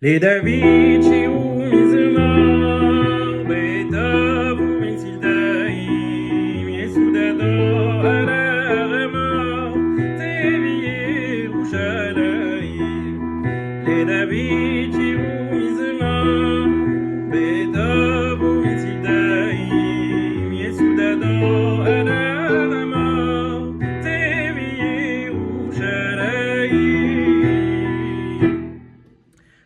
Les David mizmar betav u'mitzildaim yesudado ala ramah tevi Yerushalayim. Les David mizmar betav u'mitzildaim yesudado ala ramah tevi Yerushalayim.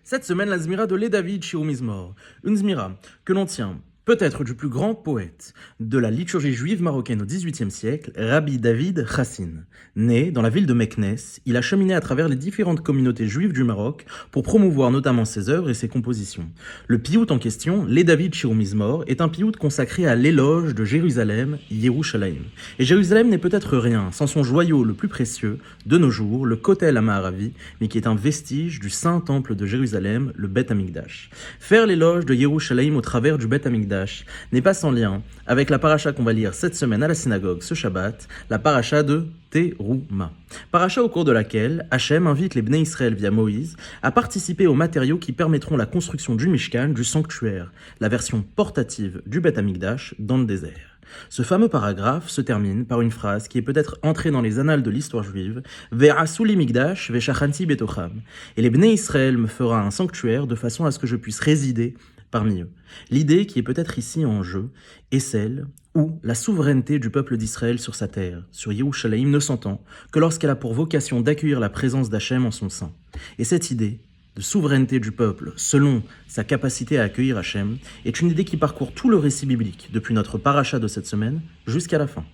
Cette semaine, la Zmira de Les David Shiur Mizmor, une Zmira que l'on tient peut-être du plus grand poète de la liturgie juive marocaine au XVIIIe siècle, Rabbi David Chassin. Né dans la ville de Meknes, il a cheminé à travers les différentes communautés juives du Maroc pour promouvoir notamment ses œuvres et ses compositions. Le piout en question, Les David Shiur Mizmor, est un piout consacré à l'éloge de Jérusalem, Yerushalayim. Et Jérusalem n'est peut-être rien sans son joyau le plus précieux, de nos jours, le Kotel HaMaaravi, mais qui est un vestige du saint temple de Jérusalem, le Bet Amikdash. Faire l'éloge de Yerushalayim au travers du Bet Amikdash n'est pas sans lien avec la paracha qu'on va lire cette semaine à la synagogue ce Shabbat, la paracha de Terouma. Paracha au cours de laquelle Hachem invite les Bnei Israël via Moïse à participer aux matériaux qui permettront la construction du Mishkan, du sanctuaire, la version portative du Bet Amikdash dans le désert. Ce fameux paragraphe se termine par une phrase qui est peut-être entrée dans les annales de l'histoire juive, Ve'asu li migdash ve'shachanti betocham. Et les Bnei Israël me fera un sanctuaire de façon à ce que je puisse résider parmi eux. L'idée qui est peut-être ici en jeu est celle où la souveraineté du peuple d'Israël sur sa terre, sur Yerushalayim, ne s'entend que lorsqu'elle a pour vocation d'accueillir la présence d'Hachem en son sein. Et cette idée de souveraineté du peuple selon sa capacité à accueillir Hachem est une idée qui parcourt tout le récit biblique, depuis notre paracha de cette semaine jusqu'à la fin.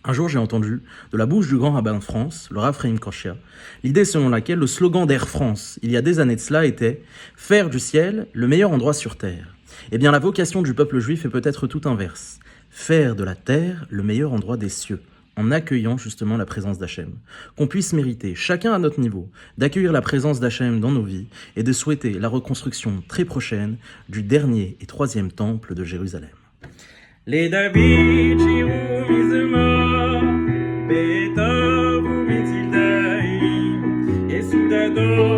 Un jour, j'ai entendu, de la bouche du grand rabbin de France, le Rav Chaim Korshia, l'idée selon laquelle le slogan d'Air France, il y a des années de cela, était « Faire du ciel le meilleur endroit sur terre ». Eh bien, la vocation du peuple juif est peut-être tout inverse. Faire de la terre le meilleur endroit des cieux, en accueillant justement la présence d'Hachem. Qu'on puisse mériter, chacun à notre niveau, d'accueillir la présence d'Hachem dans nos vies et de souhaiter la reconstruction très prochaine du dernier et troisième temple de Jérusalem. Les David Shiur Mizmor betav u'mitzildaim yesudado